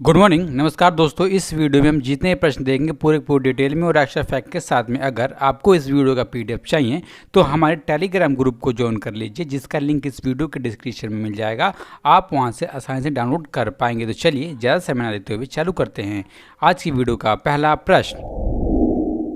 Good morning, नमस्कार दोस्तों। इस वीडियो में हम जितने प्रश्न देखेंगे पूरे डिटेल में और एक्स्ट्रा फैक्ट के साथ में। अगर आपको इस वीडियो का पीडीएफ चाहिए तो हमारे टेलीग्राम ग्रुप को ज्वाइन कर लीजिए, जिसका लिंक इस वीडियो के डिस्क्रिप्शन में मिल जाएगा। आप वहां से आसानी से डाउनलोड कर पाएंगे। तो चलिए ज़्यादा समय न लेते हुए चालू करते हैं आज की वीडियो का पहला प्रश्न।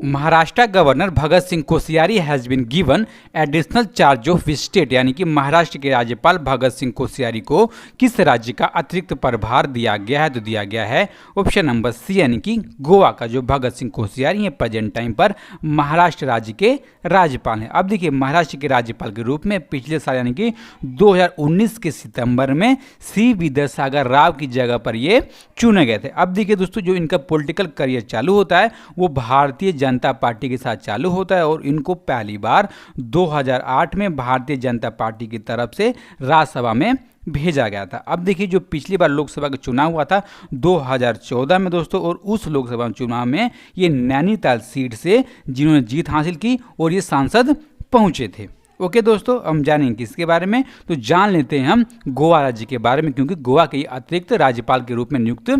Maharashtra governor Bhagat Singh Koshyari has been given additional charge of state, यानी कि महाराष्ट्र के राज्यपाल भगत सिंह कोश्यारी को किस राज्य का अतिरिक्त प्रभार दिया गया है? तो दिया गया है ऑप्शन नंबर सी, यानी कि गोवा का। जो भगत सिंह कोश्यारी है प्रेजेंट टाइम पर महाराष्ट्र राज्य के राज्यपाल हैं। अब देखिए, महाराष्ट्र के राज्यपाल के रूप में पिछले साल यानी कि 2019 के सितंबर में सी विद्यासागर राव की जगह पर ये चुने गए थे। अब देखिए दोस्तों, जो इनका पॉलिटिकल करियर चालू होता है वो भारतीय जनता पार्टी के साथ चालू होता है और इनको पहली बार 2008 में भारतीय जनता पार्टी की तरफ से राज्यसभा में भेजा गया था। अब देखिए, जो पिछली बार लोकसभा का चुनाव हुआ था 2014 में दोस्तों, और उस लोकसभा चुनाव में ये नैनीताल सीट से जिन्होंने जीत हासिल की और ये सांसद पहुंचे थे। ओके दोस्तों, हम जानेंगे किसके बारे में, तो जान लेते हैं हम गोवा राज्य के बारे में, क्योंकि गोवा के अतिरिक्त राज्यपाल के रूप में नियुक्त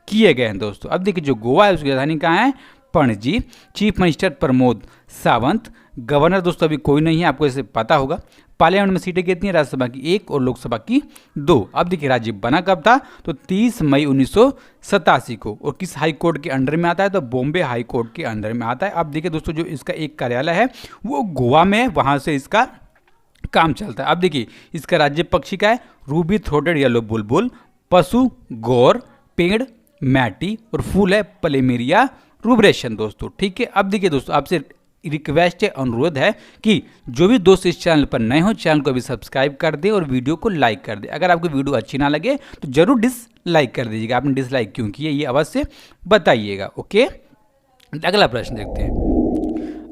किए गए हैं दोस्तों। अब देखिए, जो गोवा है उसकी राजधानी कहाँ है? Panaji. Chief minister Pramod Sawant. Governor दोस्तों अभी कोई नहीं है, आपको इसे पता होगा। पार्लियामेंट में सीटें कितनी है? राज्यसभा की 1 और लोकसभा की 2। अब देखिए, राज्य बना कब था? तो 30 मई 1987 को। और किस हाई कोर्ट के अंडर में आता है? तो बॉम्बे हाई कोर्ट के अंडर में आता है। अब देखिए दोस्तों, जो इसका एक कार्यालय है वो गोवा में है, वहाँ से इसका काम चलता है। अब देखिए, इसका राज्य पक्षी का है रूबी थ्रोटेड येलो बुलबुल। पशु गौर, पेड़ मैटी और फूल है प्लेमेरिया रूब्रेशन दोस्तों। ठीक है। अब देखिए दोस्तों, आपसे रिक्वेस्ट है, अनुरोध है कि जो भी दोस्त इस चैनल पर नए हो चैनल को अभी सब्सक्राइब कर दे और वीडियो को लाइक कर दे। अगर आपको वीडियो अच्छी ना लगे तो जरूर डिसलाइक कर दीजिएगा। आपने डिसलाइक क्यों किया ये अवश्य बताइएगा। ओके, अगला प्रश्न देखते हैं।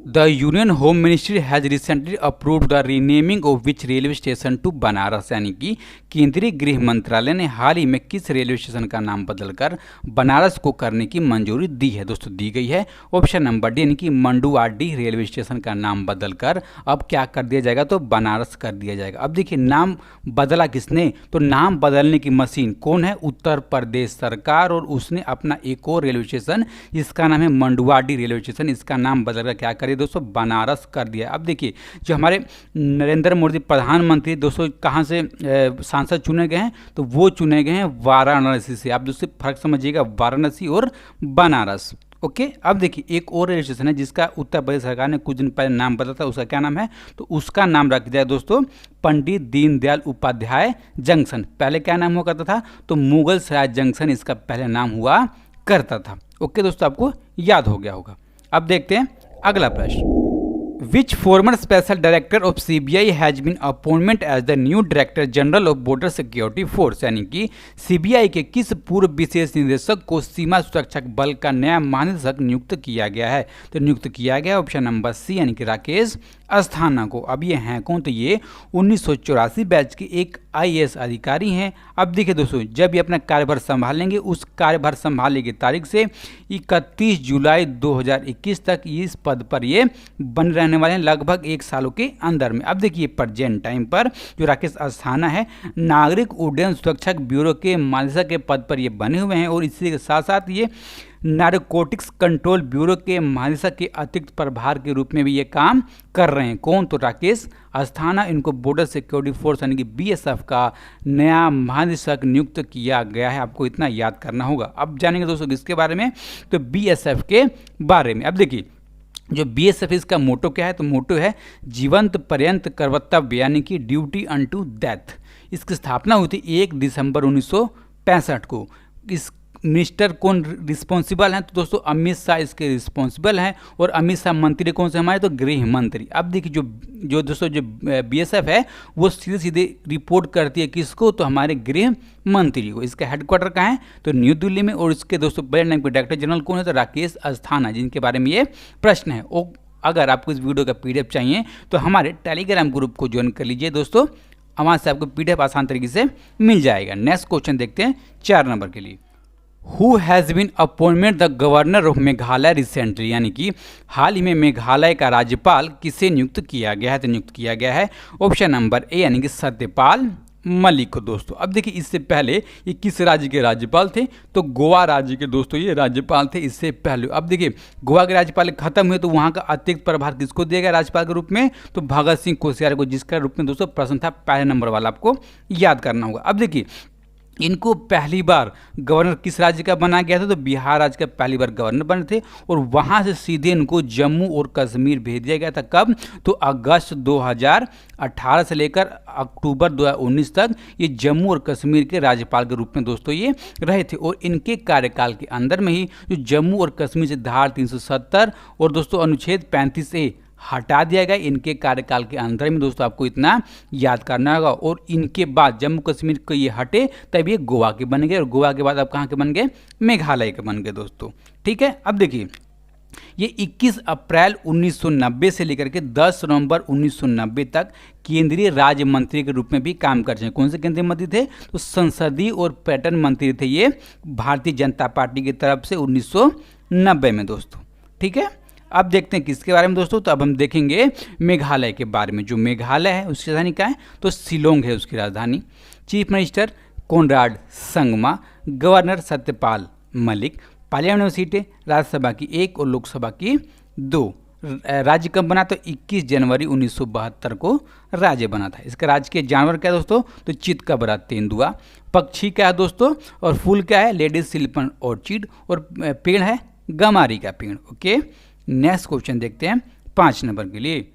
The Union Home Ministry has recently approved the renaming of which railway station to Banaras, यानी कि केंद्रीय गृह मंत्रालय ने हाल ही में किस रेलवे स्टेशन का नाम बदलकर बनारस को करने की मंजूरी दी है? दोस्तों दी गई है ऑप्शन नंबर डी, यानी कि मंडुआडीह रेलवे स्टेशन का नाम बदलकर अब क्या कर दिया जाएगा? तो बनारस कर दिया जाएगा। अब देखिए, नाम बदला किसने? तो नाम बदलने की मशीन कौन है? उत्तर प्रदेश सरकार। और उसने अपना एक और रेलवे स्टेशन, इसका नाम है मंडुआडीह रेलवे स्टेशन, इसका नाम बदलकर क्या करिए दोस्तों? बनारस कर दिया। अब देखिए, जो हमारे नरेंद्र मोदी प्रधानमंत्री दोस्तों कहाँ से सांसद चुने गए हैं? तो वो चुने गए हैं वाराणसी से। आप दोस्तों फर्क समझिएगा, वाराणसी और बनारस। ओके। अब देखिए, एक और रेलवे स्टेशन है जिसका उत्तर प्रदेश सरकार ने कुछ दिन पहले नाम बदला था, उसका क्या नाम है? तो उसका नाम रख दिया दोस्तों पंडित दीनदयाल उपाध्याय जंक्शन। पहले क्या नाम हुआ करता था? तो मुगल सराय जंक्शन इसका पहले नाम हुआ करता था। ओके दोस्तों, आपको याद हो गया होगा। अब देखते हैं अगला प्रश्न। Which former special director of CBI has been appointment as the new director general of border security force, यानी कि CBI के किस पूर्व विशेष निदेशक को सीमा सुरक्षा बल का नया महानिदेशक नियुक्त किया गया है? तो नियुक्त किया गया ऑप्शन नंबर सी, यानी कि राकेश अस्थाना को। अब ये हैं कौन? तो ये 1984 बैच के एक IAS अधिकारी हैं। अब देखिए दोस्तों, जब ये अपना कार्यभार संभालेंगे, उस कार्यभार संभालने की तारीख से 31 जुलाई 2021 तक इस पद पर ये बन रहने वाले हैं, लगभग 1 सालों के अंदर में। अब देखिए, प्रेजेंट टाइम पर जो राकेश अस्थाना है नागरिक उड्डयन सुरक्षा ब्यूरो के महानिदेशक के पद पर ये बने हुए हैं, और इसी के साथ साथ ये नारकोटिक्स कंट्रोल ब्यूरो के महानिदेशक के अतिरिक्त प्रभार के रूप में भी ये काम कर रहे हैं। कौन? तो राकेश अस्थाना। इनको बॉर्डर सिक्योरिटी फोर्स यानी कि BSF का नया महानिदेशक नियुक्त किया गया है। आपको इतना याद करना होगा। अब जानेंगे दोस्तों किसके बारे में? तो BSF के बारे में। अब देखिए, जो BSF इसका मोटो क्या है? तो मोटो है जीवंत पर्यंत कर्तव्य, यानी कि ड्यूटी अनटू डेथ। इसकी स्थापना हुई थी 1 दिसंबर 1965 को। इस मिनिस्टर कौन रिस्पॉन्सिबल हैं? तो दोस्तों अमित शाह इसके रिस्पॉन्सिबल हैं। और अमित शाह मंत्री कौन से हमारे? तो गृह मंत्री। अब देखिए, जो दोस्तों जो BSF है वो सीधे सीधे रिपोर्ट करती है किसको? तो हमारे गृह मंत्री को। इसका हेडक्वार्टर कहाँ है? तो न्यू दिल्ली में। और इसके दोस्तों प्रेजेंट टाइम के डायरेक्टर जनरल कौन है? तो राकेश अस्थाना, जिनके बारे में ये प्रश्न है। और अगर आपको इस वीडियो का PDF चाहिए तो हमारे टेलीग्राम ग्रुप को ज्वाइन कर लीजिए दोस्तों, वहाँ से आपको PDF आसान तरीके से मिल जाएगा। नेक्स्ट क्वेश्चन देखते हैं 4 नंबर के लिए। Who has been appointment the governor of Meghalaya recently, यानी कि हाल ही में मेघालय का राज्यपाल किसे नियुक्त किया गया है? तो नियुक्त किया गया है ऑप्शन नंबर ए, यानी कि सत्यपाल मलिक को दोस्तों। अब देखिए इससे पहले ये किस राज्य के राज्यपाल थे, तो गोवा राज्य के दोस्तों ये राज्यपाल थे इससे पहले। अब देखिए गोवा के राज्यपाल खत्म हुए तो वहाँ का अतिरिक्त प्रभार किसको दिया गया राज्यपाल के रूप में, तो भगत सिंह कोश्यारी को, जिसका रूप में दोस्तों प्रश्न था पहले नंबर वाला, आपको याद करना होगा। अब देखिए इनको पहली बार गवर्नर किस राज्य का बना गया था, तो बिहार राज्य का पहली बार गवर्नर बने थे और वहाँ से सीधे इनको जम्मू और कश्मीर भेज दिया गया था। कब, तो अगस्त 2018 से लेकर अक्टूबर 2019 तक ये जम्मू और कश्मीर के राज्यपाल के रूप में दोस्तों ये रहे थे। और इनके कार्यकाल के अंदर में ही जो जम्मू और कश्मीर से धारा 370 और दोस्तों अनुच्छेद 35A हटा दिया गया इनके कार्यकाल के अंदर में दोस्तों, आपको इतना याद करना होगा। और इनके बाद जम्मू कश्मीर को ये हटे तब ये गोवा के बन गए और गोवा के बाद अब कहाँ के बन गए, मेघालय के बन गए दोस्तों। ठीक है, अब देखिए ये 21 अप्रैल 1990 से लेकर के 10 नवंबर 1990 तक केंद्रीय राज्य मंत्री के रूप में भी काम कर रहे हैं। कौन से केंद्रीय मंत्री थे, तो संसदीय और पर्यटन मंत्री थे ये भारतीय जनता पार्टी की तरफ से 1990 में दोस्तों। ठीक है, अब देखते हैं किसके बारे में दोस्तों, तो अब हम देखेंगे मेघालय के बारे में। जो मेघालय है उसकी राजधानी क्या है, तो शिलोंग है उसकी राजधानी। Chief minister Conrad Sangma, governor Satyapal Malik, parliament सीटें राज्यसभा की 1 और लोकसभा की 2। राज्य कब बना, तो 21 जनवरी 1972 को राज्य बना था। इसका राजकीय जानवर क्या है दोस्तों, तो चितकबरा तेंदुआ। पक्षी क्या है दोस्तों, और फूल क्या है, लेडीज सिल्पन ऑर्चिड, और पेड़ है गमारी का पेड़। ओके, नेक्स्ट क्वेश्चन देखते हैं 5 नंबर के लिए।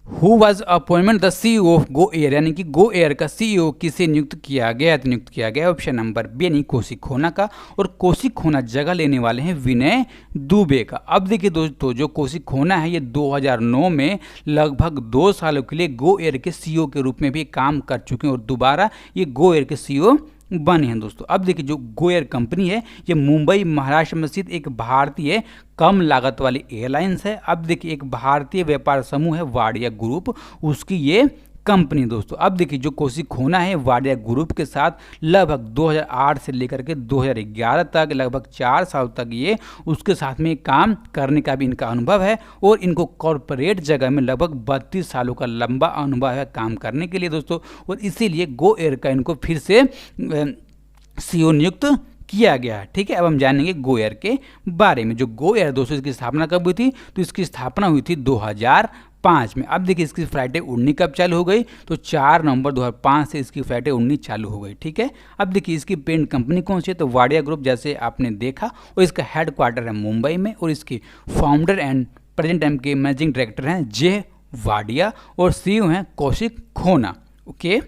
Who was appointment the CEO of Go Air, यानी कि गो एयर का CEO किसे नियुक्त किया गया, तो नियुक्त किया गया ऑप्शन नंबर बी यानी कौशिक खोना का। और कौशिक खोना जगह लेने वाले हैं विनय दुबे का। अब देखिए दोस्तों जो कौशिक खोना है ये 2009 में लगभग 2 सालों के लिए गो एयर के CEO के रूप में भी काम कर चुके हैं और दोबारा ये गो एयर के CEO बने हैं दोस्तों। अब देखिए जो गो एयर कंपनी है ये मुंबई महाराष्ट्र में स्थित एक भारतीय कम लागत वाली एयरलाइंस है। अब देखिए एक भारतीय व्यापार समूह है वाडिया ग्रुप, उसकी ये कंपनी दोस्तों। अब देखिए जो कौशिक खोना है वाडिया ग्रुप के साथ लगभग 2008 से लेकर के 2011 तक लगभग 4 साल तक ये उसके साथ में काम करने का भी इनका अनुभव है और इनको कॉरपोरेट जगह में लगभग 32 सालों का लंबा अनुभव है काम करने के लिए दोस्तों। और इसीलिए गो एयर का इनको फिर से CEO नियुक्त किया गया है। ठीक है, अब हम जानेंगे गो एयर के बारे में। जो गो एयर दोस्तों इसकी स्थापना कब हुई थी, तो इसकी स्थापना हुई थी 2005 में। अब देखिए इसकी फ्लाइटें उड़नी कब चालू हो गई, तो 4 नवंबर 2005 से इसकी फ्लाइटें उड़नी चालू हो गई। ठीक है, अब देखिए इसकी पेरेंट कंपनी कौन सी है, तो वाडिया ग्रुप जैसे आपने देखा, और इसका हेडक्वार्टर है मुंबई में और इसके फाउंडर एंड प्रेजेंट टाइम के मैनेजिंग डायरेक्टर हैं जे वाडिया और CEO हैं कौशिक खोना। ओके,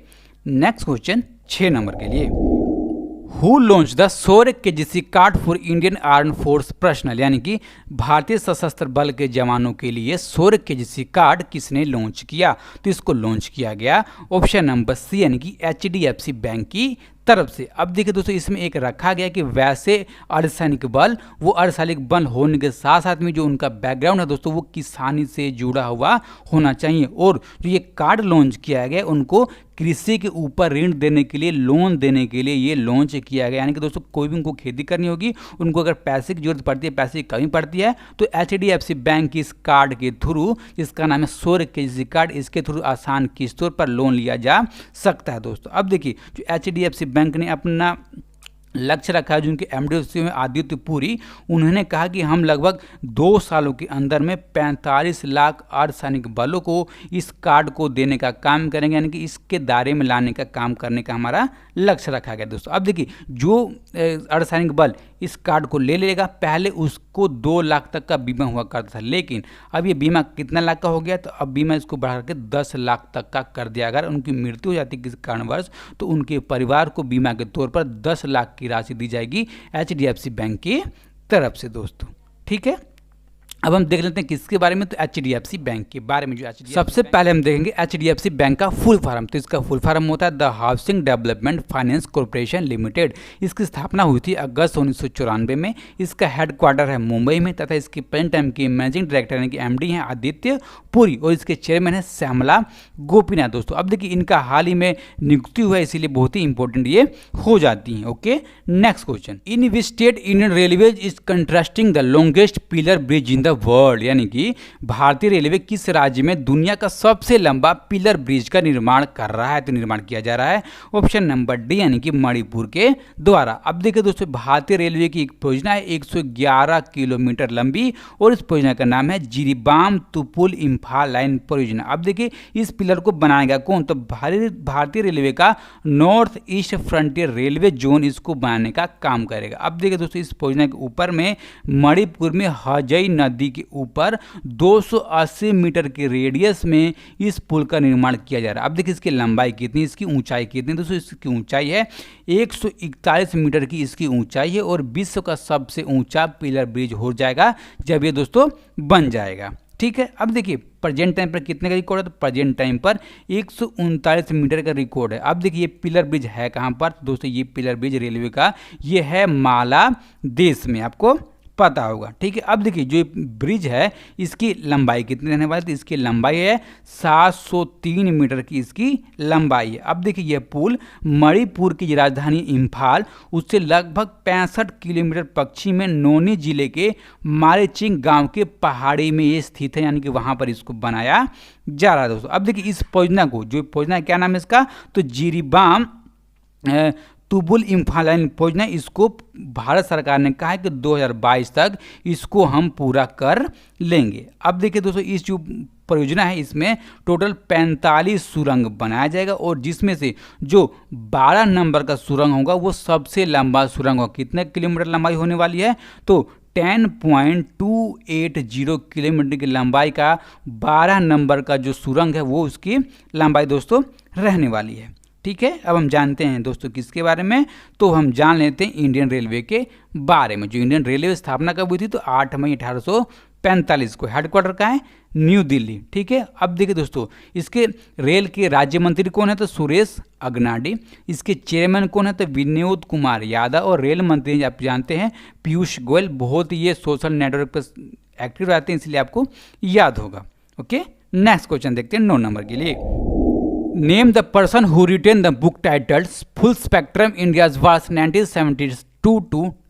नेक्स्ट क्वेश्चन 6 नंबर के लिए। Who launch the Shaurya KGC card for Indian arm force personnel, यानी कि भारतीय सशस्त्र बल के जवानों के लिए शौर्य केजीसी कार्ड किसने लॉन्च किया, तो इसको लॉन्च किया गया ऑप्शन नंबर सी यानी कि HDFC बैंक की तरफ से। अब देखिए दोस्तों इसमें एक रखा गया कि वैसे अर्धसैनिक बल वो अर्धसैनिक बल होने के साथ साथ में जो उनका बैकग्राउंड है दोस्तों वो किसानी से जुड़ा हुआ होना चाहिए। और जो ये कार्ड लॉन्च किया गया उनको कृषि के ऊपर ऋण देने के लिए, लोन देने के लिए ये लॉन्च किया गया। यानी कि दोस्तों कोई भी उनको खेती करनी होगी, उनको अगर पैसे की जरूरत पड़ती है, पैसे की कमी पड़ती है, तो HDFC बैंक की इस कार्ड के थ्रू, जिसका नाम है शौर्य केजीसी कार्ड, इसके थ्रू आसान किस्तों पर लोन लिया जा सकता है दोस्तों। अब देखिए जो HDFC बैंक ने अपना लक्ष्य रखा है, जो उनके MD में आदित्य पुरी, उन्होंने कहा कि हम लगभग 2 सालों के अंदर में 45 लाख अर्धसैनिक बलों को इस कार्ड को देने का काम करेंगे, यानी कि इसके दायरे में लाने का काम करने का हमारा लक्ष्य रखा गया दोस्तों। अब देखिए जो अर्धसैनिक बल इस कार्ड को ले लेगा, पहले उसको 2 लाख तक का बीमा हुआ करता था, लेकिन अब ये बीमा कितना लाख का हो गया, तो अब बीमा इसको बढ़ा करके 10 लाख तक का कर दिया। अगर उनकी मृत्यु हो जाती है किसी कारणवश तो उनके परिवार को बीमा के तौर पर 10 लाख की राशि दी जाएगी HDFC बैंक की तरफ से दोस्तों। ठीक है, अब हम देख लेते हैं किसके बारे में, तो HDFC बैंक के बारे में। जो सबसे पहले हम देखेंगे HDFC बैंक का फुल फॉर्म। तो इसका फुल फॉर्म होता है the housing development finance corporation limited. इसकी स्थापना हुई थी अगस्त 1994 में। इसका हेडक्वार्टर है मुंबई में तथा इसके प्रेजेंट टाइम के मैनेजिंग डायरेक्टर यानी कि MD हैं आदित्य पुरी और इसके चेयरमैन है श्यामला गोपीनाथ दोस्तों। अब देखिए इनका हाल ही में नियुक्ति हुआ है, इसीलिए बहुत ही इंपॉर्टेंट ये हो जाती हैं। Okay, next question. In which state Indian railways is constructing the longest pillar bridge in the world, यानी कि भारतीय रेलवे किस राज्य में दुनिया का सबसे लंबा पिलर ब्रिज का निर्माण कर रहा है? तो निर्माण किया जा रहा है ऑप्शन नंबर डी, यानी कि मणिपुर के द्वारा। अब देखिए दोस्तों, भारतीय रेलवे की एक परियोजना है 111 किलोमीटर लंबी और इस परियोजना का नाम है जिरीबाम तुपुल इम्फाल लाइन परियोजना। अब देखिए इस पिलर को बनाएगा कौन? तो भारतीय रेलवे का north east frontier railway zone इसको बनाने का काम करेगा। अब देखिए दोस्तों, इस परियोजना के ऊपर में मणिपुर में हजई नदी के ऊपर 280 मीटर के रेडियस में इस पुल का निर्माण किया जा रहा है। अब देखिए इसकी लंबाई कितनी, इसकी ऊंचाई कितनी? दोस्तों इसकी ऊंचाई है 141 मीटर की इसकी ऊंचाई है और विश्व का सबसे ऊंचा पिलर ब्रिज हो जाएगा जब ये दोस्तों बन जाएगा। ठीक है, अब देखिए प्रेजेंट टाइम पर कितने का रिकॉर्ड है? तो प्रेजेंट टाइम पर 139 मीटर का रिकॉर्ड है। अब देखिए ये पिलर ब्रिज है कहाँ पर? दोस्तों ये पिलर ब्रिज रेलवे का ये है माला देश में, आपको पता होगा। ठीक है, अब देखिए जो ब्रिज है इसकी लंबाई कितनी रहने वाली? तो इसकी लंबाई है 703 मीटर की इसकी लंबाई है। अब देखिए यह पुल मणिपुर की राजधानी इम्फाल उससे लगभग 65 किलोमीटर पश्चिम में नोनी जिले के मारेचिंग गांव के पहाड़ी में ये स्थित है, यानी कि वहां पर इसको बनाया जा रहा है दोस्तों। अब देखिए इस परियोजना को, जो परियोजना क्या नाम है इसका? तो जिरीबाम तुपुल इम्फाल लाइन परियोजना, इसको भारत सरकार ने कहा है कि 2022 तक इसको हम पूरा कर लेंगे। अब देखिए दोस्तों, इस जो परियोजना है इसमें टोटल 45 सुरंग बनाया जाएगा और जिसमें से जो 12 नंबर का सुरंग होगा वो सबसे लंबा सुरंग होगा। कितने किलोमीटर लंबाई होने वाली है? तो 10.280 किलोमीटर की लंबाई का 12 नंबर का जो सुरंग है वो उसकी लंबाई दोस्तों रहने वाली है। ठीक है, अब हम जानते हैं दोस्तों किसके बारे में? तो हम जान लेते हैं इंडियन रेलवे के बारे में। जो इंडियन रेलवे स्थापना कब हुई थी? तो 8 मई 1845 को। हेडक्वार्टर का है न्यू दिल्ली। ठीक है, अब देखिए दोस्तों, इसके रेल के राज्य मंत्री कौन है? तो सुरेश अगनाडी। इसके चेयरमैन कौन है? तो विनोद कुमार यादव। और रेल मंत्री आप जानते हैं पीयूष गोयल। बहुत ये सोशल नेटवर्क पर एक्टिव रहते हैं इसलिए आपको याद होगा। ओके, नेक्स्ट क्वेश्चन देखते हैं 9 नंबर के लिए। Name the person who written the book titled full spectrum India's wars 1972 to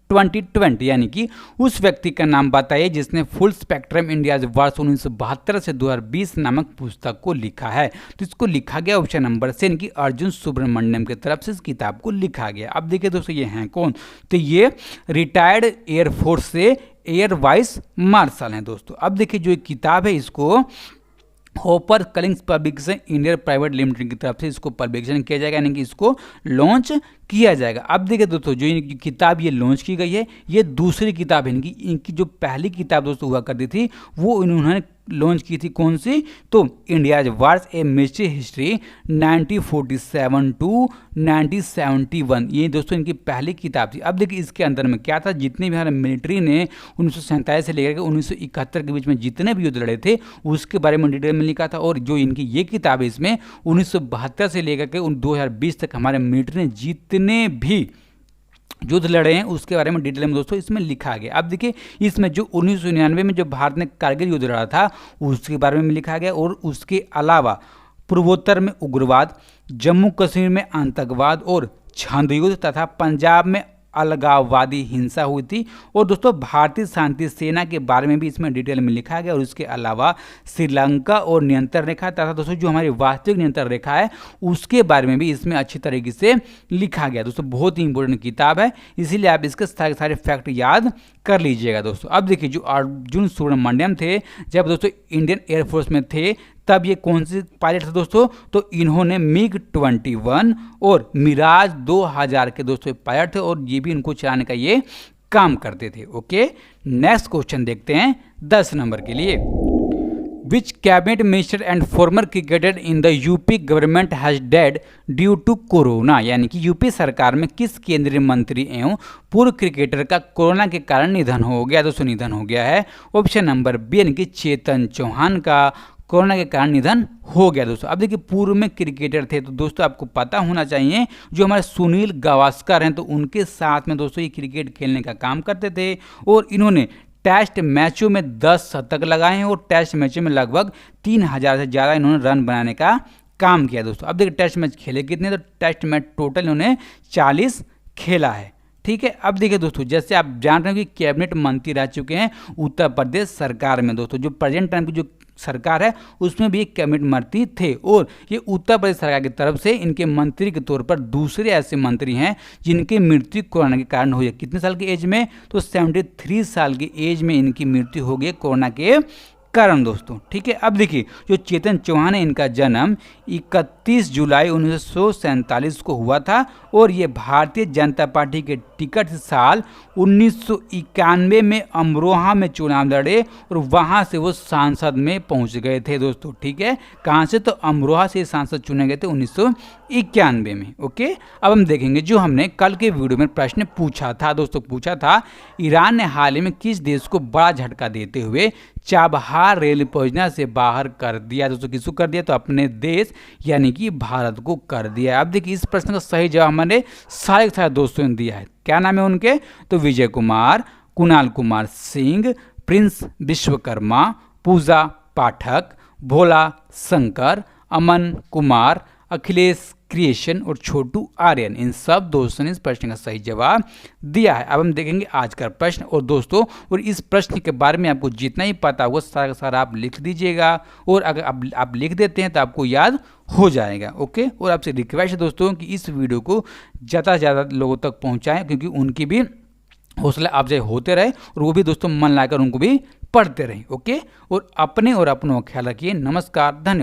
2020, यानी कि उस व्यक्ति का नाम बताइए जिसने फुल स्पेक्ट्रम इंडियाज वार्स 1972 से 2020 नामक पुस्तक को लिखा है। तो इसको लिखा गया ऑप्शन नंबर से, यानी कि अर्जुन सुब्रमण्यम की तरफ से इस किताब को लिखा गया। अब देखिए दोस्तों ये हैं कौन? तो ये रिटायर्ड एयरफोर्स से एयर वाइस मार्शल हैं दोस्तों। अब देखिए जो एक किताब है इसको HarperCollins publication India private limited की तरफ से इसको पब्लिकेशन किया जाएगा, यानी कि इसको लॉन्च किया जाएगा। अब देखिए दोस्तों, जो इनकी किताब ये लॉन्च की गई है ये दूसरी किताब है। इनकी जो पहली किताब दोस्तों हुआ करती थी वो इन्होंने लॉन्च की थी कौन सी? तो India's wars a military history 1947 to 1971, ये दोस्तों इनकी पहली किताब थी। अब देखिए इसके अंदर में क्या था? जितने भी हमारे मिलिट्री ने 1947 से लेकर 1971 के बीच में जितने भी युद्ध लड़े थे उसके बारे में डिटेल में लिखा था। और जो इनकी ये किताब है इसमें 1972 से लेकर के 2020 तक हमारे मिलिट्री ने जितने भी युद्ध लड़े हैं उसके बारे में डिटेल में दोस्तों इसमें लिखा गया। अब देखिए इसमें जो 1999 में जो भारत ने कारगिल युद्ध लड़ा था उसके बारे में लिखा गया। और उसके अलावा पूर्वोत्तर में उग्रवाद, जम्मू कश्मीर में आतंकवाद और छंद युद्ध तथा पंजाब में अलगाववादी हिंसा हुई थी। और दोस्तों भारतीय शांति सेना के बारे में भी इसमें डिटेल में लिखा गया। और इसके अलावा श्रीलंका और नियंत्रण रेखा तथा दोस्तों जो हमारी वास्तविक नियंत्रण रेखा है उसके बारे में भी इसमें अच्छी तरीके से लिखा गया। दोस्तों बहुत ही इंपॉर्टेंट किताब है, इसीलिए आप इसके सारे फैक्ट याद कर लीजिएगा दोस्तों। अब देखिए जो अर्जुन सुब्रमण्यम थे जब दोस्तों इंडियन एयरफोर्स में थे तब ये कौन से पायलट थे दोस्तों? तो इन्होंने MiG-21 और मिराज 2000 के दोस्तों पायलट थे और ये भी इनको चलाने का ये काम करते थे। ओके, नेक्स्ट क्वेश्चन देखते हैं 10 नंबर के लिए। Which cabinet minister and former cricketer in the UP government has dead due to corona, यानी कि यूपी सरकार में किस केंद्रीय मंत्री एवं पूर्व क्रिकेटर का कोरोना के कारण निधन हो गया? दोस्तों निधन हो गया है ऑप्शन नंबर बी, यानी कि चेतन चौहान का कोरोना के कारण निधन हो गया दोस्तों। अब देखिए पूर्व में क्रिकेटर थे तो दोस्तों आपको पता होना चाहिए जो हमारे सुनील गावस्कर हैं तो उनके साथ में दोस्तों ये क्रिकेट खेलने का काम करते थे। और इन्होंने टेस्ट मैचों में 10 शतक लगाए हैं और टेस्ट मैचों में लगभग 3000 से ज़्यादा इन्होंने रन बनाने का काम किया दोस्तों। अब देखिए टेस्ट मैच खेले कितने? तो टेस्ट मैच टोटल इन्होंने 40 खेला है। ठीक है। अब देखिए दोस्तों, जैसे आप जान रहे हो कि कैबिनेट मंत्री रह चुके हैं उत्तर प्रदेश सरकार में दोस्तों, जो प्रेजेंट टाइम की जो सरकार है उसमें भी एक कैबिनेट मंत्री थे, और ये उत्तर प्रदेश सरकार की तरफ से इनके मंत्री के तौर पर दूसरे ऐसे मंत्री हैं जिनकी मृत्यु कोरोना के कारण हुई है। कितने साल की एज में? तो 73 साल की एज में इनकी मृत्यु हो गई कोरोना के कारण दोस्तों, ठीक है। अब देखिए, जो चेतन चौहान है, इनका जन्म 31 जुलाई 1947 को हुआ था, और ये भारतीय जनता पार्टी के टिकट से साल 1991 में अमरोहा में चुनाव लड़े, और वहां से वो सांसद में पहुंच गए थे दोस्तों, ठीक है। कहां से? तो अमरोहा से सांसद चुने गए थे 1991 में। ओके, अब हम देखेंगे जो हमने कल के वीडियो में प्रश्न पूछा था दोस्तों, पूछा था ईरान ने हाल ही में किस देश को बड़ा झटका देते हुए चाबहार रेल परियोजना से बाहर कर दिया दोस्तों? किसको कर दिया? तो अपने देश यानी कि भारत को कर दिया। अब देखिए, इस प्रश्न का सही जवाब हमारे सारे के सारे दोस्तों ने दिया है। क्या नाम है उनके? तो विजय कुमार, कुणाल कुमार सिंह, प्रिंस विश्वकर्मा, पूजा पाठक, भोला शंकर, अमन कुमार, अखिलेश क्रिएशन और छोटू आर्यन। इन सब दोस्तों ने इस प्रश्न का सही जवाब दिया है। अब हम देखेंगे आज का प्रश्न, और दोस्तों और इस प्रश्न के बारे में आपको जितना ही पता होगा सारा का सारा आप लिख दीजिएगा, और अगर आप लिख देते हैं तो आपको याद हो जाएगा। ओके, और आपसे रिक्वेस्ट है दोस्तों कि इस वीडियो को ज़्यादा से ज़्यादा लोगों तक पहुँचाएँ, क्योंकि उनकी भी हौसला अफजाई होते रहे और वो भी दोस्तों मन लाकर उनको भी पढ़ते रहें। ओके, और अपने और अपनों का ख्याल रखिए। नमस्कार, धन्यवाद।